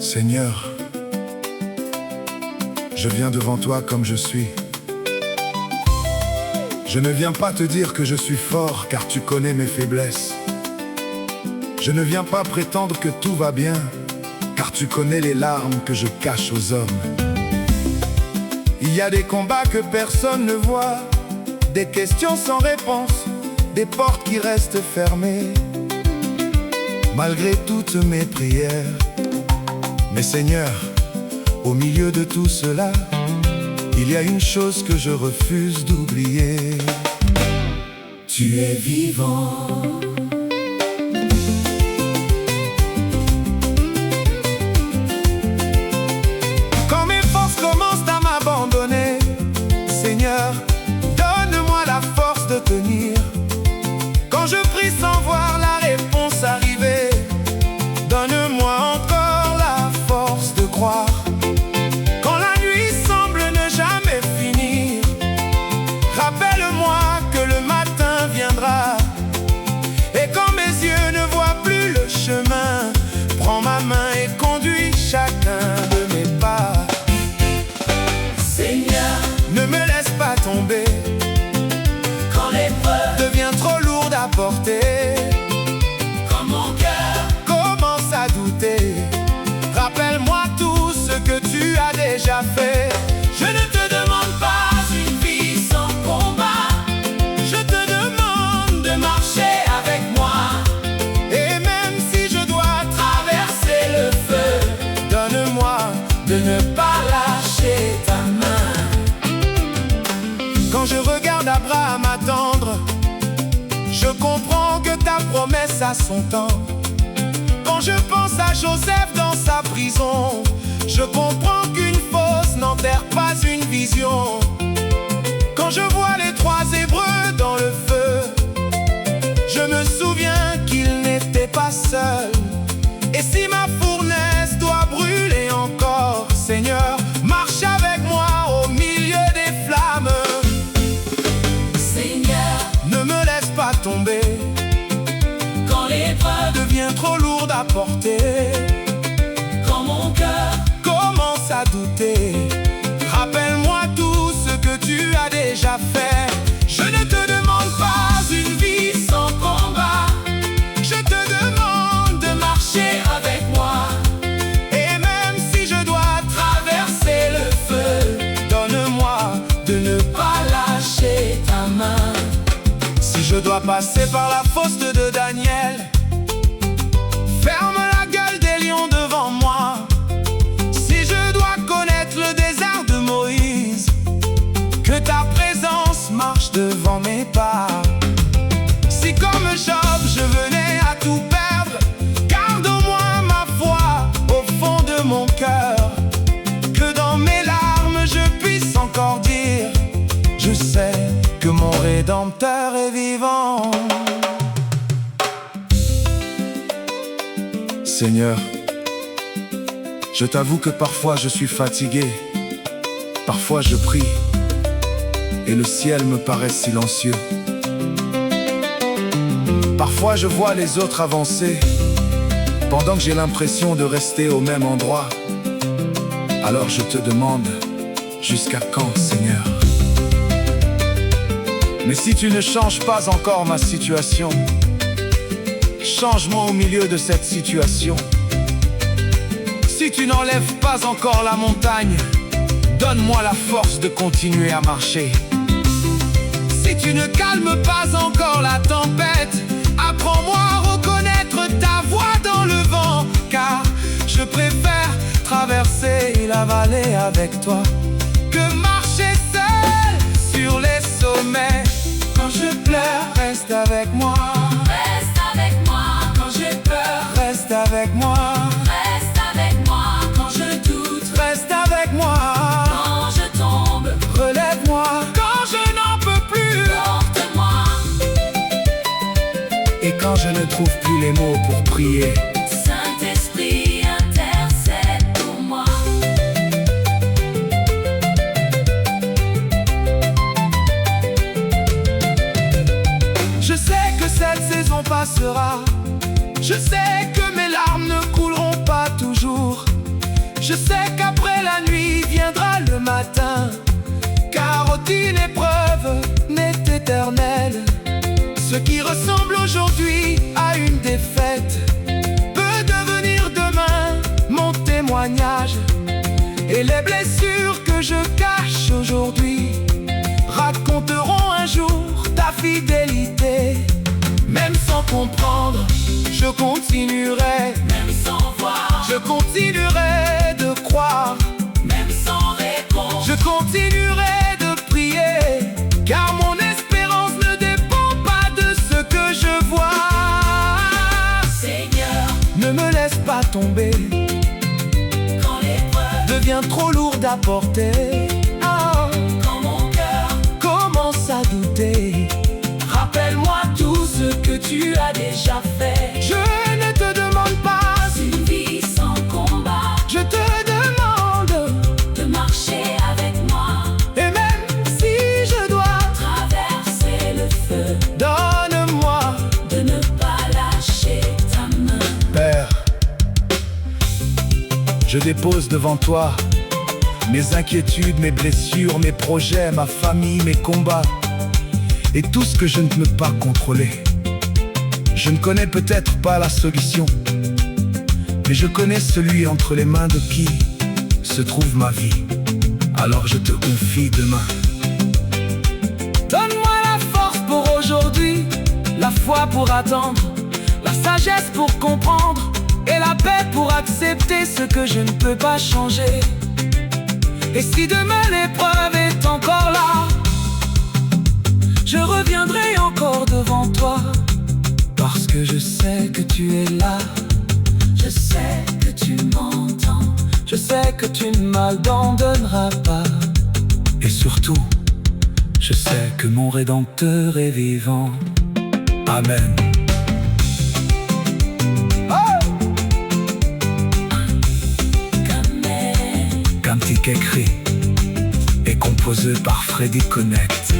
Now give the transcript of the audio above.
Seigneur, je viens devant toi comme je suis. Je ne viens pas te dire que je suis fort, car tu connais mes faiblesses. Je ne viens pas prétendre que tout va bien, car tu connais les larmes que je cache aux hommes. Il y a des combats que personne ne voit, des questions sans réponse, des portes qui restent fermées. Malgré toutes mes prières, mais Seigneur, au milieu de tout cela, il y a une chose que je refuse d'oublier. Tu es vivant. Quand mes forces commencent à m'abandonner, Seigneur, donne-moi la force de tenir. Quand je prie sans voir la réponse arriver, donne-moi encore la force de croire. Quand la nuit semble ne jamais finir, rappelle-moi que le matin viendra. Et quand mes yeux ne voient plus le chemin, prends ma main et conduis chacun de mes pas. Seigneur, ne me laisse pas tomber quand l'épreuve devient trop lourde à porter. quand mon cœur Commence à douter, rappelle-moi tout ce que tu as déjà fait. Je ne te demande pas une vie sans combat, Je te demande de marcher avec moi, et même si je dois traverser le feu, donne-moi de ne pas lâcher ta main. Quand je regarde Abraham attendre, je comprends que ta promesse a son temps. Quand je pense à Joseph dans sa prison, je comprends qu'une fosse n'enterre pas une vision. Quand je vois les 3 Hébreux dans le feu, je me souviens qu'ils n'étaient pas seuls. Et si ma fournaise doit brûler encore, Seigneur, marche avec moi au milieu des flammes. Seigneur, Ne me laisse pas tomber, quand l'épreuve, devient trop lourde à porter. quand mon cœur Commence à douter, rappelle-moi tout ce que tu as déjà fait. Je ne te demande pas une vie sans combat, je te demande de marcher avec moi, et même si je dois traverser le feu, donne-moi de ne pas lâcher ta main. Si je dois passer par la fosse de Daniel, ferme la gueule des lions devant moi. Si je dois connaître le désert de Moïse, que ta présence marche devant mes pas. Si comme Job je venais à tout perdre, garde au moins ma foi au fond de mon cœur. Que dans mes larmes je puisse encore dire: je sais que mon Rédempteur est vivant. Seigneur, je t'avoue que parfois je suis fatigué, parfois je prie et le ciel me paraît silencieux. Parfois je vois les autres avancer, pendant que j'ai l'impression de rester au même endroit. Alors je te demande, jusqu'à quand, Seigneur? Mais si tu ne changes pas encore ma situation, change-moi au milieu de cette situation. Si tu n'enlèves pas encore la montagne, donne-moi la force de continuer à marcher. Si tu ne calmes pas encore la tempête, apprends-moi à reconnaître ta voix dans le vent, car je préfère traverser la vallée avec toi que marcher seul sur les sommets. Quand je pleure, reste avec moi. Reste avec moi quand j'ai peur, Reste avec moi. reste avec moi quand je doute, Reste avec moi. quand je tombe, Relève-moi quand je n'en peux plus. porte-moi. Et quand je ne trouve plus les mots pour prier, Saint-Esprit, intercède pour moi. je sais que cette saison passera. Je sais que mes larmes ne couleront pas toujours. Je sais qu'après la nuit viendra le matin, car aucune épreuve n'est éternelle. Ce qui ressemble aujourd'hui à une défaite peut devenir demain mon témoignage. Et les blessures que je cache aujourd'hui raconteront un jour ta fidélité. Même sans comprendre, je continuerai. Même sans voir, Je continuerai de croire. même sans réponse. Je continuerai de prier, car mon espérance ne dépend pas de ce que je vois. Seigneur, Ne me laisse pas tomber, quand l'épreuve, devient trop lourde à porter. Ah, quand mon cœur, commence à douter. rappelle-moi tout ce que tu as déjà fait. Je ne te demande pas, Une vie sans combat, je te demande. de marcher avec moi, Et même si je dois, traverser le feu, donne-moi. de ne pas lâcher ta main. Père, je dépose devant toi mes inquiétudes, mes blessures, mes projets, ma famille, mes combats et tout ce que je ne peux pas contrôler. Je ne connais peut-être pas la solution, mais je connais celui entre les mains de qui se trouve ma vie. Alors je te confie demain. Donne-moi la force pour aujourd'hui, la foi pour attendre, la sagesse pour comprendre et la paix pour accepter ce que je ne peux pas changer. Et si demain l'épreuve est encore là, je reviendrai encore devant toi, parce que je sais que tu es là. Je sais que tu m'entends. Je sais que tu ne m'abandonneras pas. Et surtout, je sais que mon Rédempteur est vivant. Amen. Amen. Cantique écrit et composé par Freddy Connect.